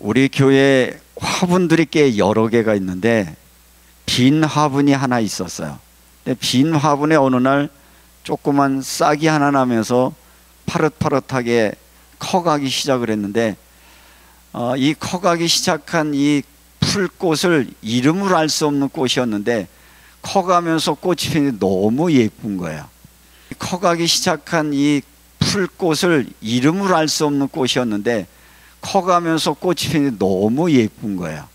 우리 교회에 화분들이 꽤 여러 개가 있는데 빈 화분이 하나 있었어요. 근데 빈 화분에 어느 날 조그만 싹이 하나 나면서 파릇파릇하게 커가기 시작을 했는데 이 커가기 시작한 이 풀꽃을 이름을 알 수 없는 꽃이었는데 커가면서 꽃이 피는데 너무 예쁜 거예요. 커가기 시작한 이 풀꽃을 이름을 알 수 없는 꽃이었는데 커가면서 꽃이 피는데 너무 예쁜 거예요.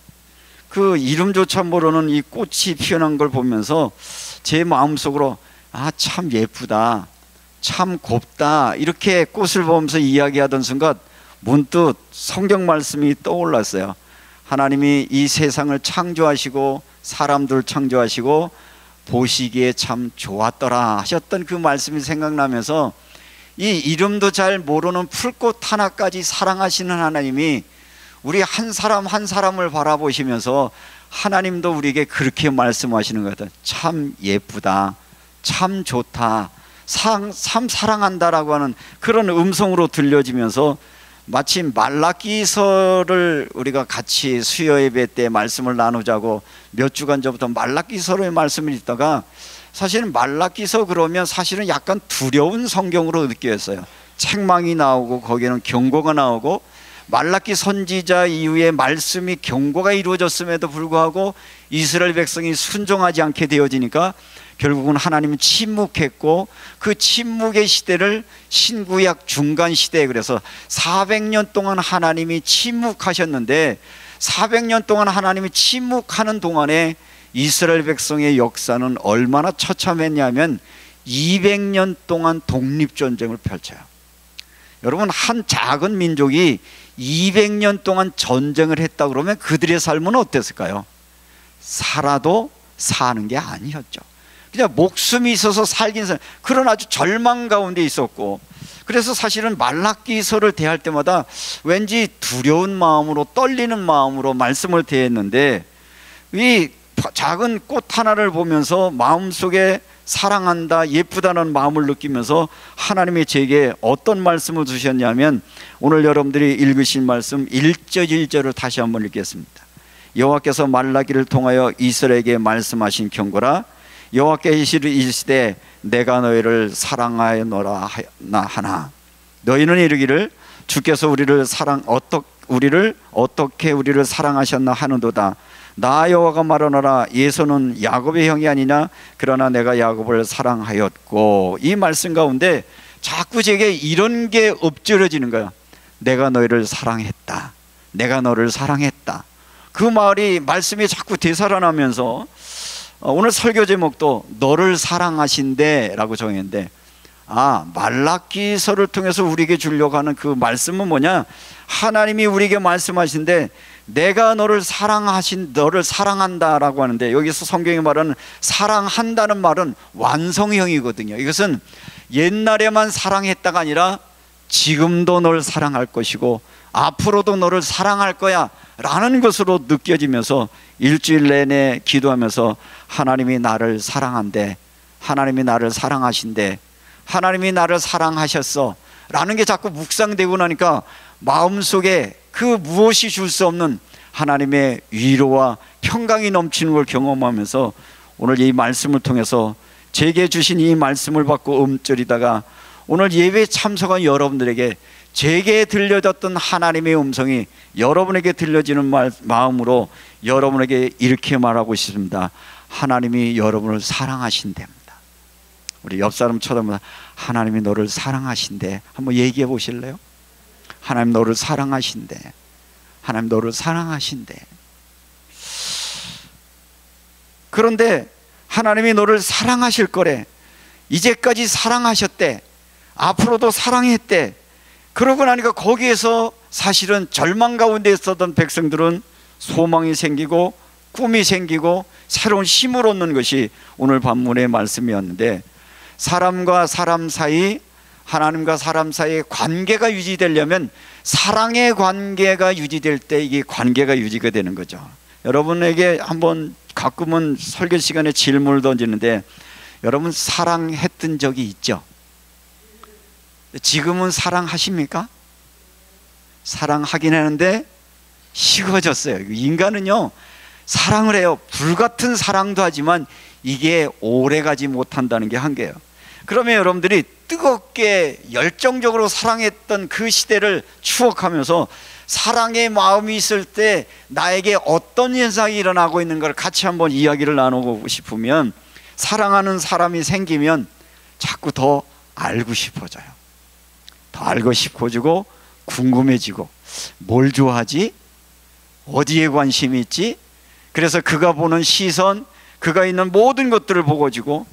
그 이름조차 모르는 이 꽃이 피어난 걸 보면서 제 마음속으로 참 예쁘다, 참 곱다, 이렇게 꽃을 보면서 이야기하던 순간 문득 성경 말씀이 떠올랐어요. 하나님이 이 세상을 창조하시고 사람들을 창조하시고 보시기에 참 좋았더라 하셨던 그 말씀이 생각나면서 이 이름도 잘 모르는 풀꽃 하나까지 사랑하시는 하나님이 우리 한 사람 한 사람을 바라보시면서 하나님도 우리에게 그렇게 말씀하시는 것 같아요. 참 예쁘다, 참 좋다, 참 사랑한다라고 하는 그런 음성으로 들려지면서 마치 말라기서를 우리가 같이 수요 예배 때 말씀을 나누자고 몇 주간 전부터 말라기서의 말씀을 읽다가 사실은 말라기서 그러면 사실은 약간 두려운 성경으로 느껴졌어요. 책망이 나오고 거기에는 경고가 나오고 말라기 선지자 이후에 말씀이 경고가 이루어졌음에도 불구하고 이스라엘 백성이 순종하지 않게 되어지니까 결국은 하나님은 침묵했고 그 침묵의 시대를 신구약 중간 시대에 그래서 400년 동안 하나님이 침묵하셨는데 400년 동안 하나님이 침묵하는 동안에 이스라엘 백성의 역사는 얼마나 처참했냐면 200년 동안 독립전쟁을 펼쳐요. 여러분, 한 작은 민족이 200년 동안 전쟁을 했다 그러면 그들의 삶은 어땠을까요? 살아도 사는 게 아니었죠. 그냥 목숨이 있어서 살긴 살, 그런 아주 절망 가운데 있었고, 그래서 사실은 말라기서를 대할 때마다 왠지 두려운 마음으로 떨리는 마음으로 말씀을 대했는데 이 작은 꽃 하나를 보면서 마음속에 사랑한다, 예쁘다는 마음을 느끼면서 하나님이 제게 어떤 말씀을 주셨냐면 오늘 여러분들이 읽으신 말씀 1절 1절을 다시 한번 읽겠습니다. 여호와께서 말라기를 통하여 이스라엘에게 말씀하신 경고라. 여호와께서 이르시되 내가 너희를 사랑하였노라 하나 너희는 이르기를 주께서 우리를 어떻게 우리를 사랑하셨나 하는도다. 나 여호와가 말하노라 에서는 야곱의 형이 아니냐 그러나 내가 야곱을 사랑하였고. 이 말씀 가운데 자꾸 제게 이런 게 엎질러지는 거야. 내가 너희를 사랑했다, 내가 너를 사랑했다. 그 말씀이 자꾸 되살아나면서 오늘 설교 제목도 너를 사랑하신대 라고 정했는데 말라기서를 통해서 우리에게 주려고 하는 그 말씀은 뭐냐, 하나님이 우리에게 말씀하신데 내가 너를 사랑한다 라고 하는데 여기서 성경이 말하는 사랑한다는 말은 완성형이거든요. 이것은 옛날에만 사랑했다가 아니라 지금도 널 사랑할 것이고 앞으로도 너를 사랑할 거야 라는 것으로 느껴지면서 일주일 내내 기도하면서 하나님이 나를 사랑한대, 하나님이 나를 사랑하신대, 하나님이 나를 사랑하셨어 라는 게 자꾸 묵상되고 나니까 마음속에 그 무엇이 줄 수 없는 하나님의 위로와 평강이 넘치는 걸 경험하면서 오늘 이 말씀을 통해서 제게 주신 이 말씀을 받고 읊조리다가 오늘 예배에 참석한 여러분들에게 제게 들려졌던 하나님의 음성이 여러분에게 들려지는 마음으로 여러분에게 이렇게 말하고 싶습니다. 하나님이 여러분을 사랑하신답니다. 우리 옆 사람 쳐다보면 하나님이 너를 사랑하신대 한번 얘기해 보실래요? 하나님 너를 사랑하신대, 하나님 너를 사랑하신대. 그런데 하나님이 너를 사랑하실 거래, 이제까지 사랑하셨대, 앞으로도 사랑했대. 그러고 나니까 거기에서 사실은 절망 가운데 있었던 백성들은 소망이 생기고 꿈이 생기고 새로운 힘을 얻는 것이 오늘 본문의 말씀이었는데, 사람과 사람 사이, 하나님과 사람 사이의 관계가 유지되려면 사랑의 관계가 유지될 때 이게 관계가 유지가 되는 거죠. 여러분에게 한번 가끔은 설교 시간에 질문을 던지는데, 여러분 사랑했던 적이 있죠? 지금은 사랑하십니까? 사랑하긴 하는데 식어졌어요. 인간은요, 사랑을 해요. 불같은 사랑도 하지만 이게 오래가지 못한다는 게 한계예요. 그러면 여러분들이 뜨겁게 열정적으로 사랑했던 그 시대를 추억하면서 사랑의 마음이 있을 때 나에게 어떤 현상이 일어나고 있는 걸 같이 한번 이야기를 나누고 싶으면, 사랑하는 사람이 생기면 자꾸 더 알고 싶어져요. 더 알고 싶어지고 궁금해지고, 뭘 좋아하지? 어디에 관심이 있지? 그래서 그가 보는 시선, 그가 있는 모든 것들을 보고지고,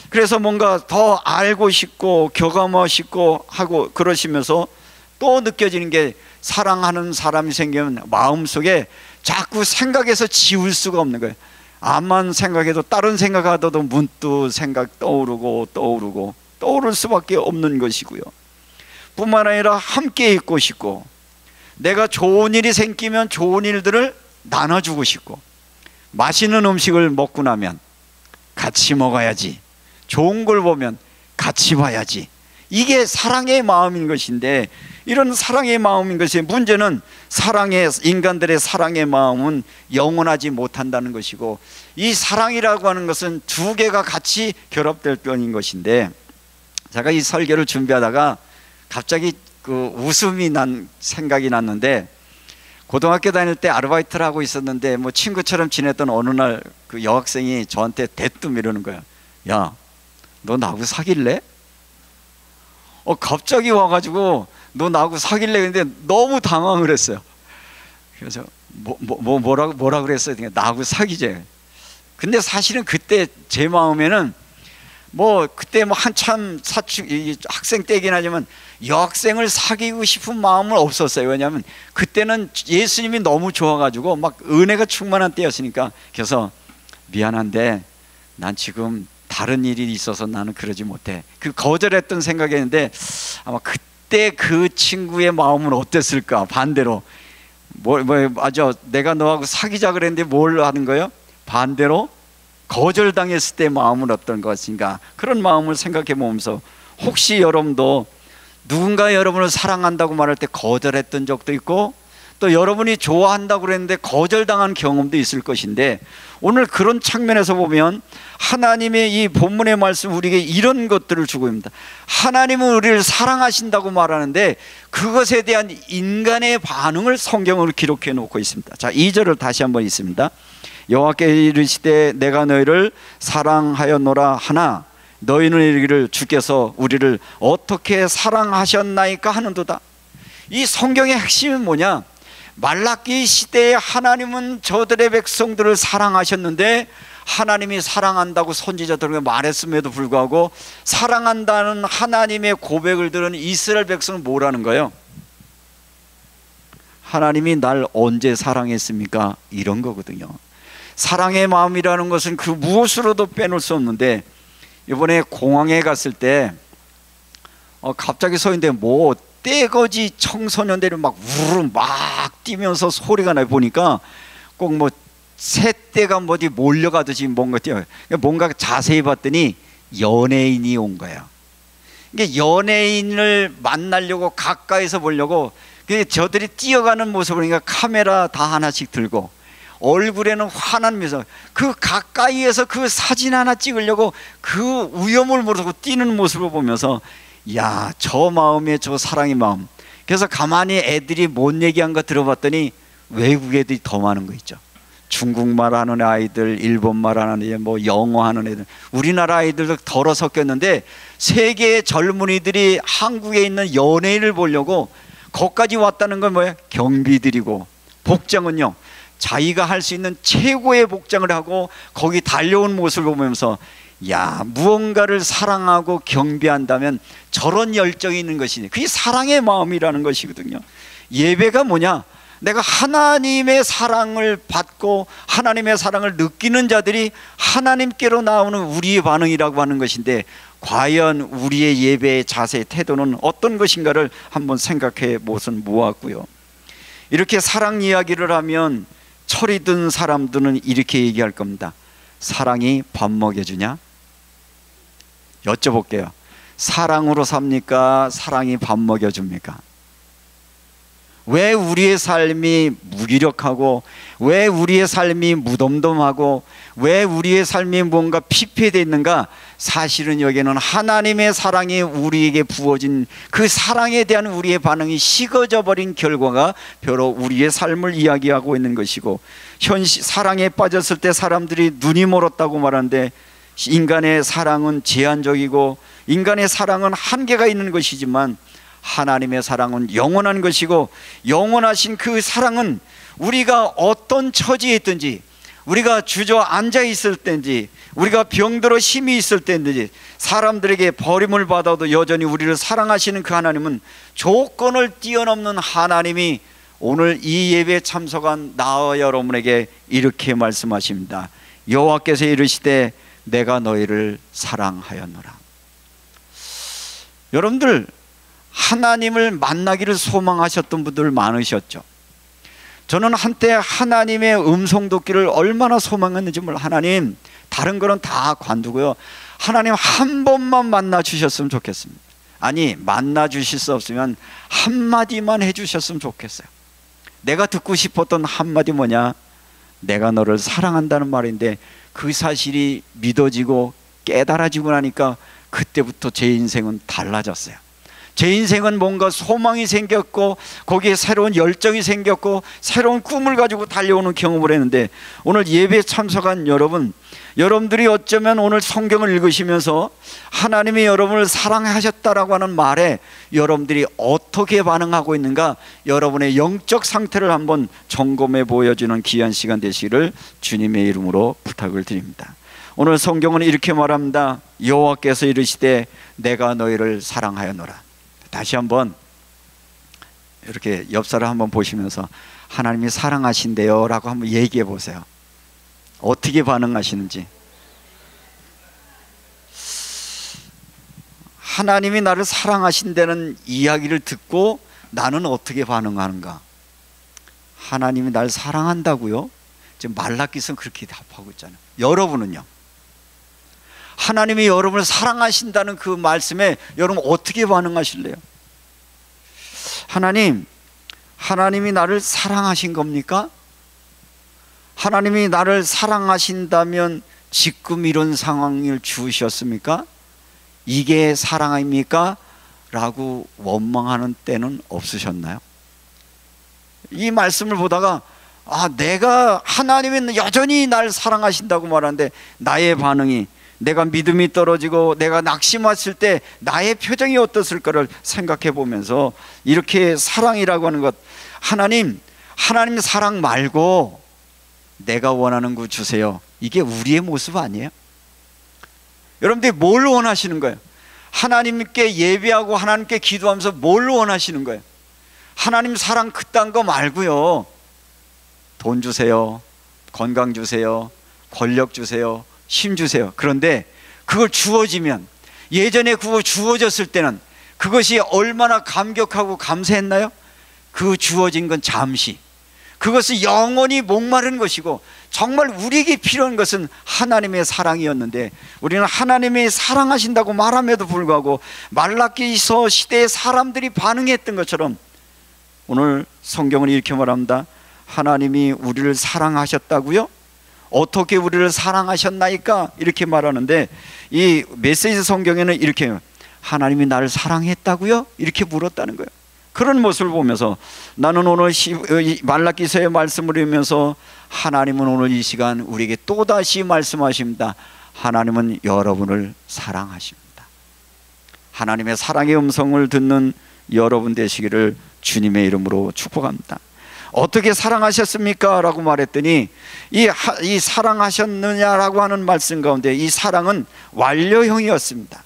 그래서 뭔가 더 알고 싶고 교감하고 싶고 하고 그러시면서 또 느껴지는 게, 사랑하는 사람이 생기면 마음속에 자꾸 생각해서 지울 수가 없는 거예요. 암만 생각해도 다른 생각하다도 문득 생각 떠오를 수밖에 없는 것이고요. 뿐만 아니라 함께 있고 싶고, 내가 좋은 일이 생기면 좋은 일들을 나눠주고 싶고, 맛있는 음식을 먹고 나면 같이 먹어야지, 좋은 걸 보면 같이 봐야지, 이게 사랑의 마음인 것인데, 이런 사랑의 마음인 것이, 문제는 인간들의 사랑의 마음은 영원하지 못한다는 것이고, 이 사랑이라고 하는 것은 두 개가 같이 결합될 뿐인 것인데, 제가 이 설교를 준비하다가 갑자기 그 웃음이 생각이 났는데, 고등학교 다닐 때 아르바이트를 하고 있었는데, 뭐 친구처럼 지냈던 어느 날 그 여학생이 저한테 대뜸 이러는 거야. 야, 너 나하고 사귈래? 갑자기 와가지고 너 나하고 사귈래? 근데 너무 당황을 했어요. 그래서 뭐라 그랬어요? 나하고 사귀재. 근데 사실은 그때 제 마음에는 그때 한참 학생 때긴 하지만 여학생을 사귀고 싶은 마음은 없었어요. 왜냐하면 그때는 예수님이 너무 좋아가지고 막 은혜가 충만한 때였으니까. 그래서 미안한데 난 지금 다른 일이 있어서 나는 그러지 못해. 거절했던 생각이었는데, 아마 그때 그 친구의 마음은 어땠을까? 반대로 맞아, 내가 너하고 사귀자 그랬는데 뭘 하는 거예요? 반대로 거절당했을 때 마음은 어떤 것인가, 그런 마음을 생각해 보면서, 혹시 여러분도 누군가 여러분을 사랑한다고 말할 때 거절했던 적도 있고, 또 여러분이 좋아한다고 그랬는데 거절당한 경험도 있을 것인데, 오늘 그런 측면에서 보면 하나님의 이 본문의 말씀, 우리에게 이런 것들을 주고 있습니다. 하나님은 우리를 사랑하신다고 말하는데 그것에 대한 인간의 반응을 성경으로 기록해 놓고 있습니다. 자, 2절을 다시 한번 읽습니다. 여호와께서 이르시되 내가 너희를 사랑하였노라 하나 너희는 이르기를 주께서 우리를 어떻게 사랑하셨나이까 하는도다. 이 성경의 핵심은 뭐냐? 말라기 시대에 하나님은 저들의 백성들을 사랑하셨는데, 하나님이 사랑한다고 선지자들에게 말했음에도 불구하고 사랑한다는 하나님의 고백을 들은 이스라엘 백성은 뭐라는 거예요? 하나님이 날 언제 사랑했습니까? 이런 거거든요. 사랑의 마음이라는 것은 그 무엇으로도 빼놓을 수 없는데, 이번에 공항에 갔을 때 갑자기 서 있는데 떼거지 청소년들이 막 우르르 막 뛰면서 소리가 나. 보니까 꼭 새떼가 어디 몰려가듯이 뭔가 자세히 봤더니 연예인이 온 거야. 이게 연예인을 만나려고 가까이서 보려고 저들이 뛰어가는 모습을 보니까 카메라 다 하나씩 들고 얼굴에는 환한 미소, 그 가까이에서 그 사진 하나 찍으려고 그 위험을 모르고 뛰는 모습을 보면서, 야, 저 마음에 저 사랑의 마음. 그래서 가만히 애들이 뭔 얘기한 거 들어봤더니 외국 애들이 더 많은 거 있죠. 중국말 하는 아이들, 일본말 하는 애들, 영어 하는 애들, 우리나라 아이들도 덜어 섞였는데, 세계의 젊은이들이 한국에 있는 연예인을 보려고 거기까지 왔다는 건 뭐예요? 경비들이고, 복장은요 자기가 할 수 있는 최고의 복장을 하고 거기 달려온 모습을 보면서, 야, 무언가를 사랑하고 경배한다면 저런 열정이 있는 것이니 그게 사랑의 마음이라는 것이거든요. 예배가 뭐냐? 내가 하나님의 사랑을 받고 하나님의 사랑을 느끼는 자들이 하나님께로 나오는 우리의 반응이라고 하는 것인데, 과연 우리의 예배의 자세, 태도는 어떤 것인가를 한번 생각해 보선 모았고요. 이렇게 사랑 이야기를 하면 철이 든 사람들은 이렇게 얘기할 겁니다. 사랑이 밥 먹여주냐? 여쭤볼게요. 사랑으로 삽니까? 사랑이 밥 먹여줍니까? 왜 우리의 삶이 무기력하고, 왜 우리의 삶이 무덤덤하고, 왜 우리의 삶이 뭔가 피폐되어 있는가? 사실은 여기에는 하나님의 사랑이 우리에게 부어진 그 사랑에 대한 우리의 반응이 식어져 버린 결과가 바로 우리의 삶을 이야기하고 있는 것이고, 사랑에 빠졌을 때 사람들이 눈이 멀었다고 말하는데, 인간의 사랑은 제한적이고 인간의 사랑은 한계가 있는 것이지만 하나님의 사랑은 영원한 것이고, 영원하신 그 사랑은 우리가 어떤 처지에 있든지, 우리가 주저앉아 있을 때인지, 우리가 병들어 힘이 있을 때인지, 사람들에게 버림을 받아도 여전히 우리를 사랑하시는 그 하나님은, 조건을 뛰어넘는 하나님이 오늘 이 예배에 참석한 나와 여러분에게 이렇게 말씀하십니다. 여호와께서 이르시되 내가 너희를 사랑하였노라. 여러분들, 하나님을 만나기를 소망하셨던 분들 많으셨죠. 저는 한때 하나님의 음성 듣기를 얼마나 소망했는지 몰라요. 하나님, 다른 거는 다 관두고요, 하나님 한 번만 만나 주셨으면 좋겠습니다. 아니, 만나 주실 수 없으면 한마디만 해주셨으면 좋겠어요. 내가 듣고 싶었던 한마디 뭐냐? 내가 너를 사랑한다는 말인데, 그 사실이 믿어지고 깨달아지고 나니까 그때부터 제 인생은 달라졌어요. 제 인생은 뭔가 소망이 생겼고, 거기에 새로운 열정이 생겼고, 새로운 꿈을 가지고 달려오는 경험을 했는데, 오늘 예배에 참석한 여러분들이 어쩌면 오늘 성경을 읽으시면서 하나님이 여러분을 사랑하셨다라고 하는 말에 여러분들이 어떻게 반응하고 있는가, 여러분의 영적 상태를 한번 점검해 보여주는 귀한 시간 되시기를 주님의 이름으로 부탁을 드립니다. 오늘 성경은 이렇게 말합니다. 여호와께서 이르시되 내가 너희를 사랑하였노라. 다시 한번 이렇게 옆사람 한번 보시면서 하나님이 사랑하신대요 라고 한번 얘기해 보세요. 어떻게 반응하시는지. 하나님이 나를 사랑하신다는 이야기를 듣고 나는 어떻게 반응하는가? 하나님이 날 사랑한다고요? 지금 말라기서는 그렇게 답하고 있잖아요. 여러분은요? 하나님이 여러분을 사랑하신다는 그 말씀에 여러분 어떻게 반응하실래요? 하나님이 나를 사랑하신 겁니까? 하나님이 나를 사랑하신다면 지금 이런 상황을 주셨습니까? 이게 사랑입니까? 라고 원망하는 때는 없으셨나요? 이 말씀을 보다가 내가 하나님은 여전히 날 사랑하신다고 말하는데 나의 반응이, 내가 믿음이 떨어지고 내가 낙심했을 때 나의 표정이 어떻을까를 생각해 보면서, 이렇게 사랑이라고 하는 것, 하나님 사랑 말고 내가 원하는 거 주세요, 이게 우리의 모습 아니에요? 여러분들이 뭘 원하시는 거예요? 하나님께 예배하고 하나님께 기도하면서 뭘 원하시는 거예요? 하나님 사랑 그딴 거 말고요, 돈 주세요, 건강 주세요, 권력 주세요, 힘 주세요. 그런데 그걸 주어지면, 예전에 그거 주어졌을 때는 그것이 얼마나 감격하고 감사했나요? 그 주어진 건 잠시, 그것은 영원히 목마른 것이고, 정말 우리에게 필요한 것은 하나님의 사랑이었는데, 우리는 하나님이 사랑하신다고 말함에도 불구하고 말라기서 시대의 사람들이 반응했던 것처럼 오늘 성경은 이렇게 말합니다. 하나님이 우리를 사랑하셨다고요? 어떻게 우리를 사랑하셨나이까? 이렇게 말하는데, 이 메시지 성경에는 이렇게, 하나님이 나를 사랑했다고요? 이렇게 물었다는 거예요. 그런 모습을 보면서 나는 오늘 말라기서의 말씀을 읽으면서, 하나님은 오늘 이 시간 우리에게 또다시 말씀하십니다. 하나님은 여러분을 사랑하십니다. 하나님의 사랑의 음성을 듣는 여러분 되시기를 주님의 이름으로 축복합니다. 어떻게 사랑하셨습니까? 라고 말했더니, 이 사랑하셨느냐라고 하는 말씀 가운데 이 사랑은 완료형이었습니다.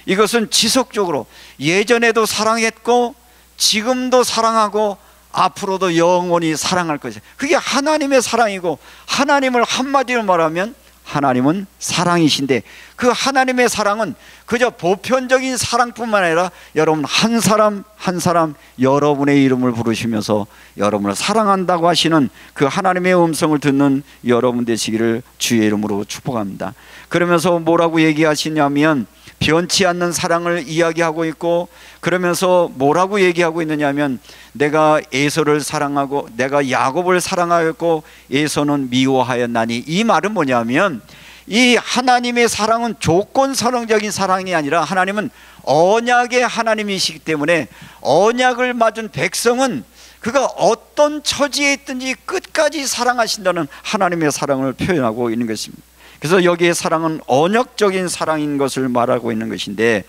이것은 지속적으로 예전에도 사랑했고 지금도 사랑하고 앞으로도 영원히 사랑할 것이에요. 그게 하나님의 사랑이고, 하나님을 한마디로 말하면 하나님은 사랑이신데, 그 하나님의 사랑은 그저 보편적인 사랑뿐만 아니라 여러분 한 사람 한 사람 여러분의 이름을 부르시면서 여러분을 사랑한다고 하시는 그 하나님의 음성을 듣는 여러분 되시기를 주의 이름으로 축복합니다. 그러면서 뭐라고 얘기하시냐면, 변치 않는 사랑을 이야기하고 있고, 그러면서 뭐라고 얘기하고 있느냐 하면, 내가 에서를 사랑하고 내가 야곱을 사랑하였고 에서는 미워하였나니. 이 말은 뭐냐면, 이 하나님의 사랑은 조건선언적인 사랑이 아니라 하나님은 언약의 하나님이시기 때문에 언약을 맞은 백성은 그가 어떤 처지에 있든지 끝까지 사랑하신다는 하나님의 사랑을 표현하고 있는 것입니다. 그래서 여기에 사랑은 언약적인 사랑인 것을 말하고 있는 것인데,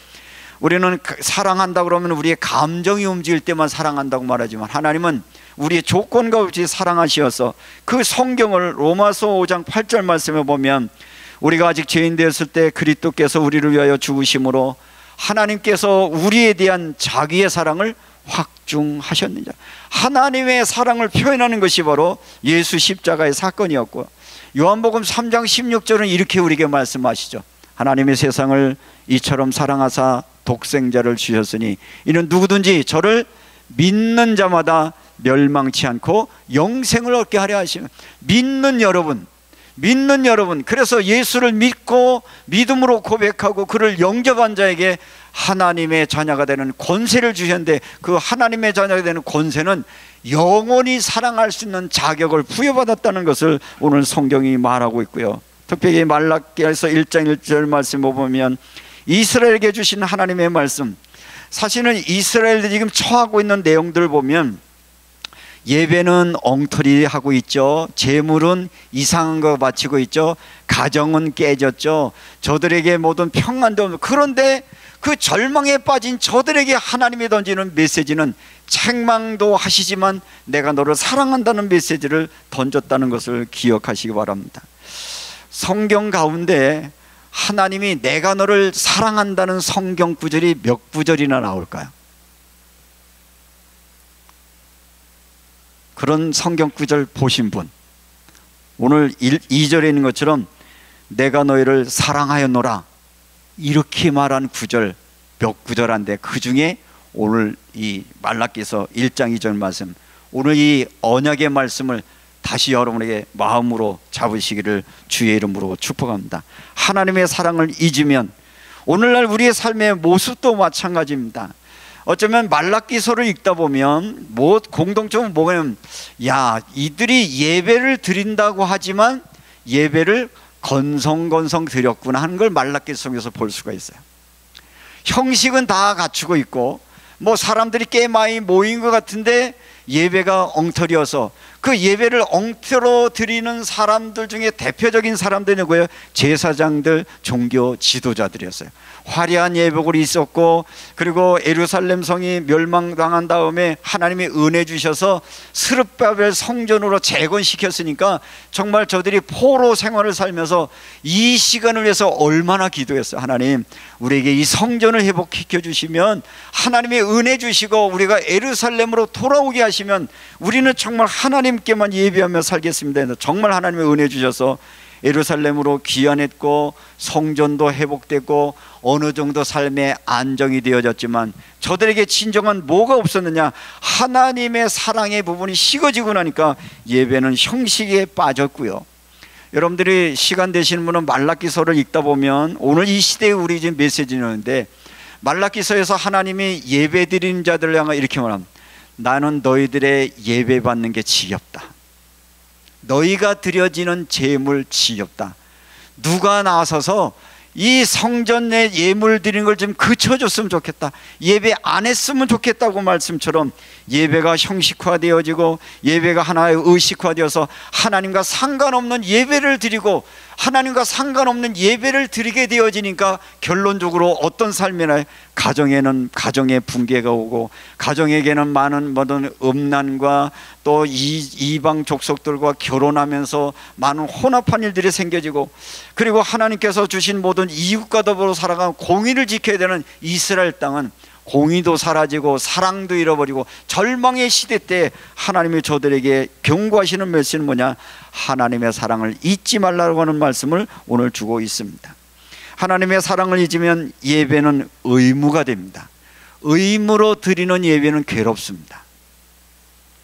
우리는 사랑한다 그러면 우리의 감정이 움직일 때만 사랑한다고 말하지만, 하나님은 우리의 조건과 없이 사랑하시어서 그 성경을 로마서 5장 8절 말씀에 보면, 우리가 아직 죄인 되었을 때 그리스도께서 우리를 위하여 죽으심으로 하나님께서 우리에 대한 자기의 사랑을 확증하셨느냐. 하나님의 사랑을 표현하는 것이 바로 예수 십자가의 사건이었고, 요한복음 3장 16절은 이렇게 우리에게 말씀하시죠. 하나님의 세상을 이처럼 사랑하사 독생자를 주셨으니 이는 누구든지 저를 믿는 자마다 멸망치 않고 영생을 얻게 하려 하시는, 믿는 여러분, 그래서 예수를 믿고 믿음으로 고백하고 그를 영접한 자에게 하나님의 자녀가 되는 권세를 주셨는데, 그 하나님의 자녀가 되는 권세는 영원히 사랑할 수 있는 자격을 부여받았다는 것을 오늘 성경이 말하고 있고요. 특별히 말라기서 1장 1절 말씀 보면 이스라엘에게 주신 하나님의 말씀, 사실은 이스라엘들이 지금 처하고 있는 내용들을 보면, 예배는 엉터리 하고 있죠. 재물은 이상한 거 바치고 있죠. 가정은 깨졌죠. 저들에게 모든 평안도 없는, 그런데 그 절망에 빠진 저들에게 하나님이 던지는 메시지는 책망도 하시지만 내가 너를 사랑한다는 메시지를 던졌다는 것을 기억하시기 바랍니다. 성경 가운데 하나님이 내가 너를 사랑한다는 성경 구절이 몇 구절이나 나올까요? 그런 성경 구절 보신 분, 오늘 2절에 있는 것처럼 내가 너희를 사랑하였노라 이렇게 말한 구절 몇 구절한데, 그 중에 오늘 이 말라기서 1장 2절 말씀, 오늘 이 언약의 말씀을 다시 여러분에게 마음으로 잡으시기를 주의 이름으로 축복합니다. 하나님의 사랑을 잊으면 오늘날 우리의 삶의 모습도 마찬가지입니다. 어쩌면 말라기서를 읽다 보면 공동점은 뭐냐면, 이들이 예배를 드린다고 하지만 예배를 건성건성 드렸구나 하는 걸 말라기서 속에서 볼 수가 있어요. 형식은 다 갖추고 있고 사람들이 꽤 많이 모인 것 같은데 예배가 엉터리여서, 그 예배를 엉터로 드리는 사람들 중에 대표적인 사람들이 누구예요? 제사장들, 종교 지도자들이었어요. 화려한 예복을 있었고, 그리고 예루살렘 성이 멸망당한 다음에 하나님이 은혜 주셔서 스룹바벨 성전으로 재건시켰으니까 정말 저들이 포로 생활을 살면서 이 시간을 위해서 얼마나 기도했어요. 하나님, 우리에게 이 성전을 회복시켜 주시면, 하나님의 은혜 주시고 우리가 예루살렘으로 돌아오게 하시면 우리는 정말 하나님께만 예배하며 살겠습니다. 정말 하나님의 은혜 주셔서 예루살렘으로 귀환했고 성전도 회복되고 어느 정도 삶의 안정이 되어졌지만, 저들에게 진정한 뭐가 없었느냐? 하나님의 사랑의 부분이 식어지고 나니까 예배는 형식에 빠졌고요. 여러분들이 시간 되시는 분은 말라기서를 읽다 보면 오늘 이 시대에 우리 지금 메시지는데, 말라기서에서 하나님이 예배 드리는 자들을 향해 이렇게 말합니다. 나는 너희들의 예배 받는 게 지겹다. 너희가 드려지는 제물 지겹다. 누가 나서서 이 성전 내 예물 드리는 걸 좀 그쳐줬으면 좋겠다. 예배 안 했으면 좋겠다고 말씀처럼 예배가 형식화되어지고 예배가 하나의 의식화되어서 하나님과 상관없는 예배를 드리고 하나님과 상관없는 예배를 드리게 되어지니까 결론적으로 어떤 삶이나 가정에는 가정의 붕괴가 오고, 가정에게는 많은 모든 음란과 또 이방 족속들과 결혼하면서 많은 혼합한 일들이 생겨지고, 그리고 하나님께서 주신 모든 이웃과 더불어 살아가는 공의를 지켜야 되는 이스라엘 땅은 공의도 사라지고 사랑도 잃어버리고 절망의 시대 때 하나님이 저들에게 경고하시는 메시지는 뭐냐? 하나님의 사랑을 잊지 말라고 하는 말씀을 오늘 주고 있습니다. 하나님의 사랑을 잊으면 예배는 의무가 됩니다. 의무로 드리는 예배는 괴롭습니다.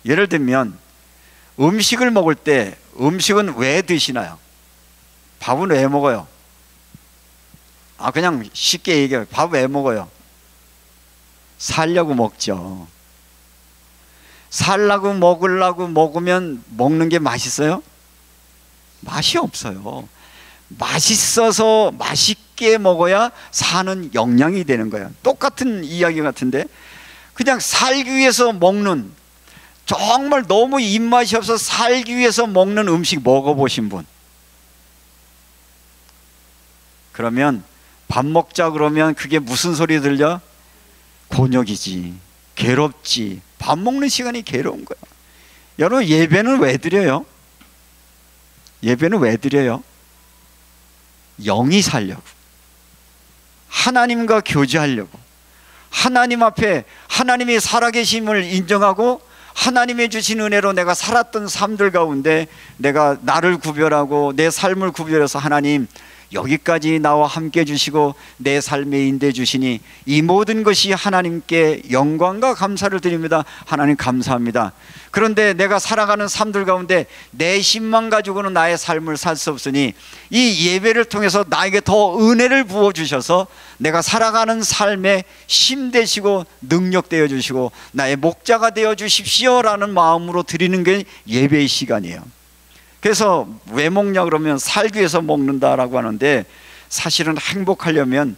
예를 들면 음식을 먹을 때 음식은 왜 드시나요? 밥은 왜 먹어요? 그냥 쉽게 얘기해요. 밥 왜 먹어요? 살려고 먹죠. 살라고 먹으려고 먹으면 먹는 게 맛있어요? 맛이 없어요. 맛있어서 맛있게 먹어야 사는 영양이 되는 거야. 똑같은 이야기 같은데, 그냥 살기 위해서 먹는, 정말 너무 입맛이 없어서 살기 위해서 먹는 음식 먹어보신 분? 그러면 밥 먹자 그러면 그게 무슨 소리 들려? 곤욕이지, 괴롭지. 밥 먹는 시간이 괴로운 거야. 여러분, 예배는 왜 드려요? 예배는 왜 드려요? 영이 살려고, 하나님과 교제하려고, 하나님 앞에 하나님이 살아계심을 인정하고 하나님의 주신 은혜로 내가 살았던 삶들 가운데 내가 나를 구별하고 내 삶을 구별해서 하나님 여기까지 나와 함께 주시고 내 삶에 인도해 주시니 이 모든 것이 하나님께 영광과 감사를 드립니다. 하나님 감사합니다. 그런데 내가 살아가는 삶들 가운데 내 힘만 가지고는 나의 삶을 살 수 없으니 이 예배를 통해서 나에게 더 은혜를 부어주셔서 내가 살아가는 삶에 힘 되시고 능력 되어 주시고 나의 목자가 되어 주십시오라는 마음으로 드리는 게 예배의 시간이에요. 그래서 왜 먹냐 그러면 살기 위해서 먹는다라고 하는데, 사실은 행복하려면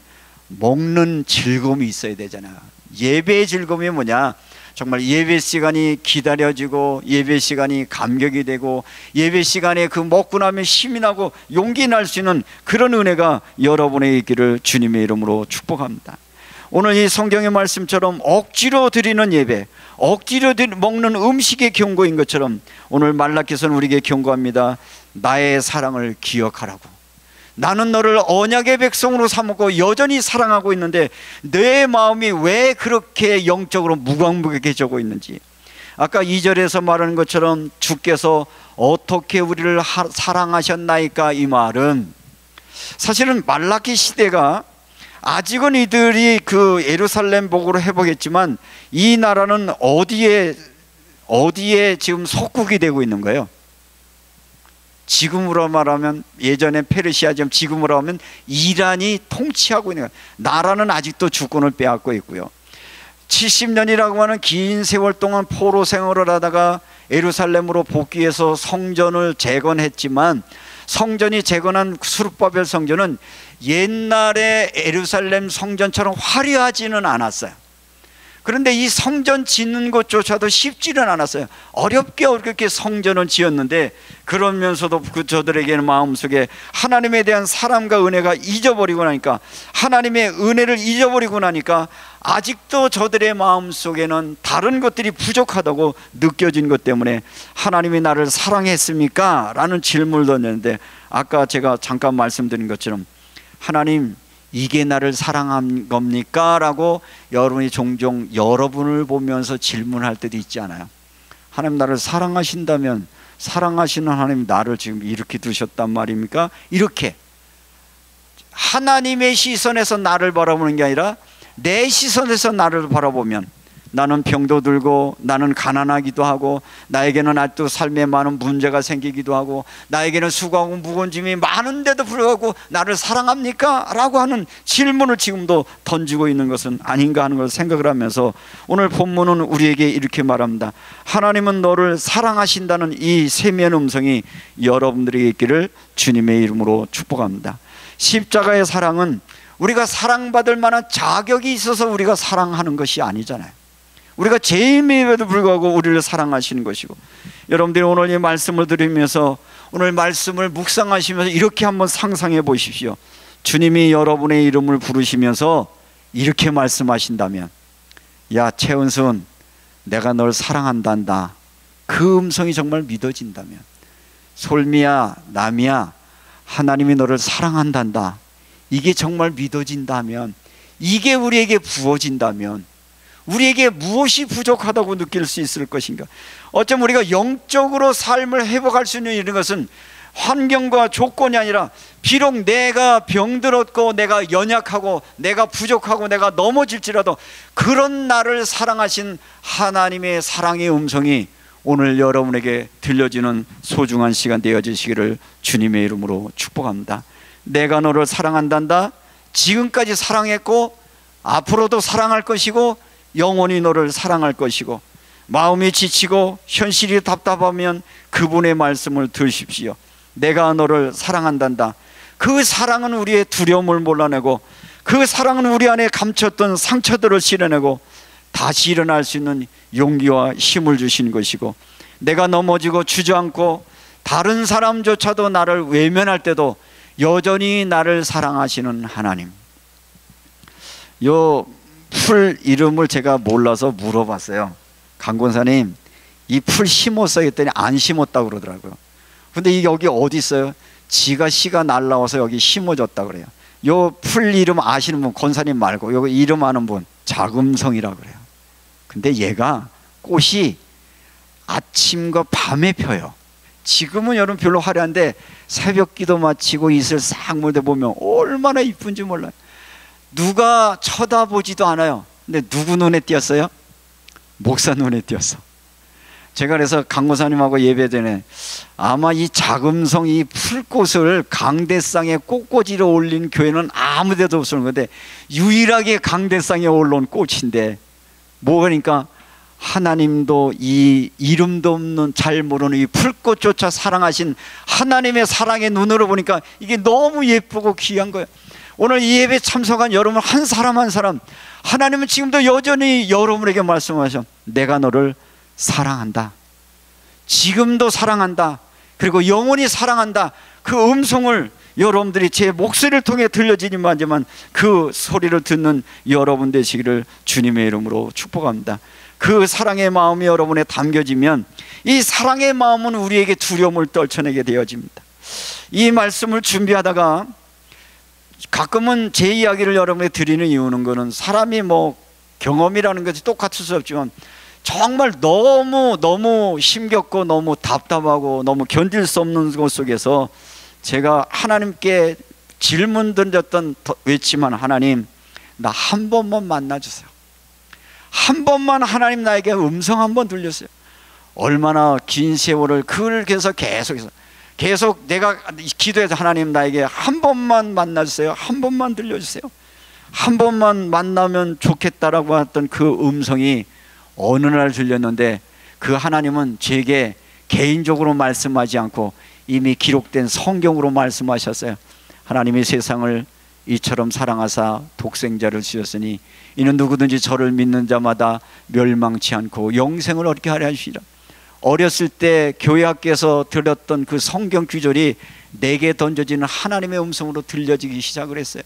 먹는 즐거움이 있어야 되잖아요. 예배의 즐거움이 뭐냐? 정말 예배 시간이 기다려지고 예배 시간이 감격이 되고 예배 시간에 그 먹고 나면 힘이 나고 용기 날 수 있는 그런 은혜가 여러분의 있기를 주님의 이름으로 축복합니다. 오늘 이 성경의 말씀처럼 억지로 드리는 예배, 억지로 먹는 음식의 경고인 것처럼 오늘 말라기서는 우리에게 경고합니다. 나의 사랑을 기억하라고. 나는 너를 언약의 백성으로 삼고 여전히 사랑하고 있는데 내 마음이 왜 그렇게 영적으로 무감무해지고 있는지. 아까 2절에서 말하는 것처럼 주께서 어떻게 우리를 사랑하셨나이까, 이 말은 사실은 말라기 시대가 아직은 이들이 그 예루살렘 복으로 회복했지만 이 나라는 어디에 지금 속국이 되고 있는 거예요? 지금으로 말하면 예전에 페르시아지만 지금으로 하면 이란이 통치하고 있는 거예요. 나라는 아직도 주권을 빼앗고 있고요. 70년이라고 하는 긴 세월 동안 포로 생활을 하다가 예루살렘으로 복귀해서 성전을 재건했지만 성전이 재건한 수르바벨 성전은 옛날의 예루살렘 성전처럼 화려하지는 않았어요. 그런데 이 성전 짓는 것조차도 쉽지는 않았어요. 어렵게 성전을 지었는데, 그러면서도 저들에게는 마음속에 하나님에 대한 사랑과 은혜가 잊어버리고 나니까, 하나님의 은혜를 잊어버리고 나니까 아직도 저들의 마음속에는 다른 것들이 부족하다고 느껴진 것 때문에 하나님이 나를 사랑했습니까? 라는 질문을 던졌는데, 아까 제가 잠깐 말씀드린 것처럼 하나님, 이게 나를 사랑한 겁니까? 라고 여러분이 종종 여러분을 보면서 질문할 때도 있지 않아요? 하나님 나를 사랑하신다면 사랑하시는 하나님 나를 지금 이렇게 두셨단 말입니까? 이렇게 하나님의 시선에서 나를 바라보는 게 아니라 내 시선에서 나를 바라보면 나는 병도 들고 나는 가난하기도 하고 나에게는 아직도 삶에 많은 문제가 생기기도 하고 나에게는 수고하고 무거운 짐이 많은데도 불구하고 나를 사랑합니까? 라고 하는 질문을 지금도 던지고 있는 것은 아닌가 하는 것을 생각을 하면서 오늘 본문은 우리에게 이렇게 말합니다. 하나님은 너를 사랑하신다는 이 세미한 음성이 여러분들에게 있기를 주님의 이름으로 축복합니다. 십자가의 사랑은 우리가 사랑받을 만한 자격이 있어서 우리가 사랑하는 것이 아니잖아요. 우리가 죄인임에도 불구하고 우리를 사랑하시는 것이고, 여러분들이 오늘 이 말씀을 들으면서 오늘 말씀을 묵상하시면서 이렇게 한번 상상해 보십시오. 주님이 여러분의 이름을 부르시면서 이렇게 말씀하신다면, 야 최은순, 내가 널 사랑한단다. 그 음성이 정말 믿어진다면, 솔미야, 남이야, 하나님이 너를 사랑한단다. 이게 정말 믿어진다면, 이게 우리에게 부어진다면 우리에게 무엇이 부족하다고 느낄 수 있을 것인가? 어쩌면 우리가 영적으로 삶을 회복할 수 있는 이런 것은 환경과 조건이 아니라, 비록 내가 병들었고 내가 연약하고 내가 부족하고 내가 넘어질지라도 그런 나를 사랑하신 하나님의 사랑의 음성이 오늘 여러분에게 들려지는 소중한 시간 되어지시기를 주님의 이름으로 축복합니다. 내가 너를 사랑한단다. 지금까지 사랑했고 앞으로도 사랑할 것이고 영원히 너를 사랑할 것이고, 마음이 지치고 현실이 답답하면 그분의 말씀을 들으십시오. 내가 너를 사랑한단다. 그 사랑은 우리의 두려움을 몰라내고, 그 사랑은 우리 안에 감췄던 상처들을 실어내고 다시 일어날 수 있는 용기와 힘을 주신 것이고, 내가 넘어지고 주저앉고 다른 사람조차도 나를 외면할 때도 여전히 나를 사랑하시는 하나님. 요 풀 이름을 제가 몰라서 물어봤어요. 강권사님, 이 풀 심었어요 했더니 안 심었다고 그러더라고요. 근데 이게 여기 어디 있어요? 지가 씨가 날라와서 여기 심어졌다 그래요. 요 풀 이름 아시는 분, 권사님 말고 요 이름 아는 분, 자금성이라고 그래요. 근데 얘가 꽃이 아침과 밤에 펴요. 지금은 여러분 별로 화려한데 새벽 기도 마치고 이슬 싹 물대 보면 얼마나 이쁜지 몰라요. 누가 쳐다보지도 않아요. 근데 누구 눈에 띄었어요? 목사 눈에 띄었어. 제가 그래서 강고사님하고 예배 전에 아마 이 자금성 이 풀꽃을 강대상에 꽃꽂이로 올린 교회는 아무 데도 없는 건데 유일하게 강대상에 올라온 꽃인데, 뭐그러니까 하나님도 이 이름도 없는 잘 모르는 이 풀꽃조차 사랑하신 하나님의 사랑의 눈으로 보니까 이게 너무 예쁘고 귀한 거예요. 오늘 이 예배 참석한 여러분 한 사람 한 사람, 하나님은 지금도 여전히 여러분에게 말씀하셔. 내가 너를 사랑한다. 지금도 사랑한다. 그리고 영원히 사랑한다. 그 음성을 여러분들이 제 목소리를 통해 들려지지만 그 소리를 듣는 여러분 되시기를 주님의 이름으로 축복합니다. 그 사랑의 마음이 여러분에 담겨지면 이 사랑의 마음은 우리에게 두려움을 떨쳐내게 되어집니다. 이 말씀을 준비하다가 가끔은 제 이야기를 여러분에게 드리는 이유는 거는 사람이 뭐 경험이라는 것이 똑같을 수 없지만 정말 너무 힘겹고 너무 답답하고 너무 견딜 수 없는 것 속에서 제가 하나님께 질문 던졌던 외치만, 하나님 나 한 번만 만나주세요. 한 번만 하나님 나에게 음성 한 번 들려주세요. 얼마나 긴 세월을 그래서 계속 내가 기도해서 하나님 나에게 한 번만 만나주세요. 한 번만 들려주세요. 한 번만 만나면 좋겠다라고 했던 그 음성이 어느 날 들렸는데, 그 하나님은 제게 개인적으로 말씀하지 않고 이미 기록된 성경으로 말씀하셨어요. 하나님이 세상을 이처럼 사랑하사 독생자를 주셨으니 이는 누구든지 저를 믿는 자마다 멸망치 않고 영생을 얻게 하려 하시리라. 어렸을 때 교회 학교에서 들었던 그 성경 구절이 내게 던져지는 하나님의 음성으로 들려지기 시작을 했어요.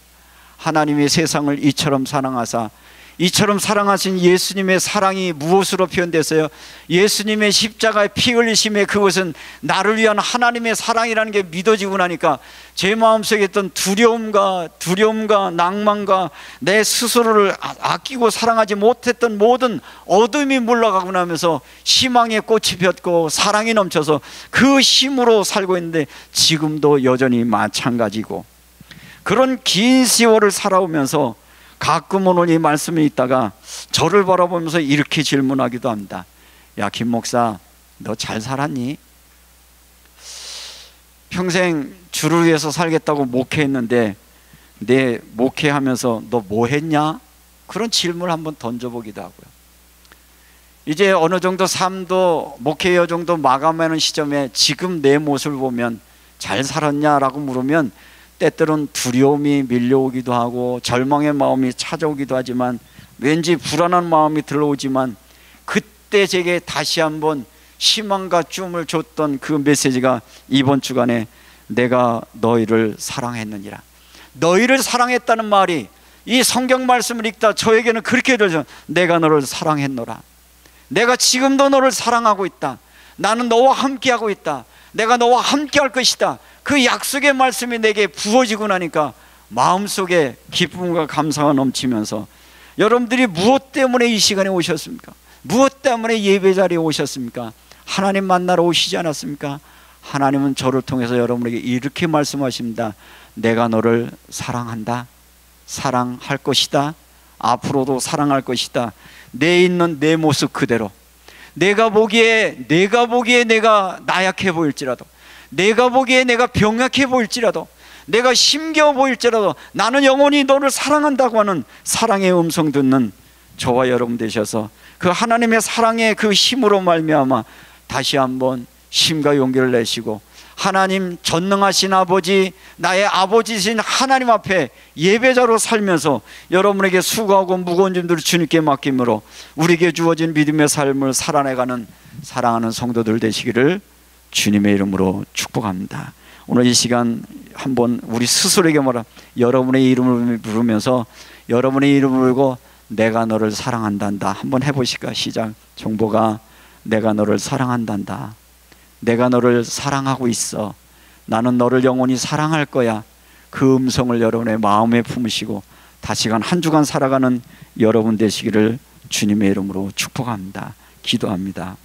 하나님이 세상을 이처럼 사랑하사, 이처럼 사랑하신 예수님의 사랑이 무엇으로 표현됐어요? 예수님의 십자가의 피 흘리심에 그것은 나를 위한 하나님의 사랑이라는 게 믿어지고 나니까 제 마음속에 있던 두려움과 낭만과 내 스스로를 아끼고 사랑하지 못했던 모든 어둠이 물러가고 나면서 희망의 꽃이 폈고 사랑이 넘쳐서 그 힘으로 살고 있는데, 지금도 여전히 마찬가지고, 그런 긴 세월을 살아오면서 가끔 오늘 이 말씀이 있다가 저를 바라보면서 이렇게 질문하기도 합니다. 야, 김 목사, 너 잘 살았니? 평생 주를 위해서 살겠다고 목회했는데 내 목회하면서 너 뭐 했냐? 그런 질문을 한번 던져보기도 하고요. 이제 어느 정도 삶도 목회여 정도 마감하는 시점에 지금 내 모습을 보면 잘 살았냐라고 물으면 때때로는 두려움이 밀려오기도 하고 절망의 마음이 찾아오기도 하지만, 왠지 불안한 마음이 들어오지만, 그때 제게 다시 한번 희망과 춤을 줬던 그 메시지가 이번 주간에 내가 너희를 사랑했느니라. 너희를 사랑했다는 말이 이 성경 말씀을 읽다 저에게는 그렇게 들려요. 내가 너를 사랑했노라. 내가 지금도 너를 사랑하고 있다. 나는 너와 함께하고 있다. 내가 너와 함께할 것이다. 그 약속의 말씀이 내게 부어지고 나니까 마음속에 기쁨과 감사가 넘치면서, 여러분들이 무엇 때문에 이 시간에 오셨습니까? 무엇 때문에 예배 자리에 오셨습니까? 하나님 만나러 오시지 않았습니까? 하나님은 저를 통해서 여러분에게 이렇게 말씀하십니다. 내가 너를 사랑한다. 사랑할 것이다. 앞으로도 사랑할 것이다. 내 있는 내 모습 그대로, 내가 보기에 내가 나약해 보일지라도, 내가 보기에 내가 병약해 보일지라도, 내가 힘겨워 보일지라도 나는 영원히 너를 사랑한다고 하는 사랑의 음성 듣는 저와 여러분 되셔서 그 하나님의 사랑의 그 힘으로 말미암아 다시 한번 힘과 용기를 내시고 하나님 전능하신 아버지, 나의 아버지신 하나님 앞에 예배자로 살면서 여러분에게 수고하고 무거운 짐들을 주님께 맡김으로 우리에게 주어진 믿음의 삶을 살아내가는 사랑하는 성도들 되시기를 주님의 이름으로 축복합니다. 오늘 이 시간 한번 우리 스스로에게 말하 여러분의 이름을 부르면서 여러분의 이름을 부르고 내가 너를 사랑한단다 한번 해보실까? 시작. 종보가 내가 너를 사랑한단다. 내가 너를 사랑하고 있어. 나는 너를 영원히 사랑할 거야. 그 음성을 여러분의 마음에 품으시고 다시금 한 주간 살아가는 여러분 되시기를 주님의 이름으로 축복합니다. 기도합니다.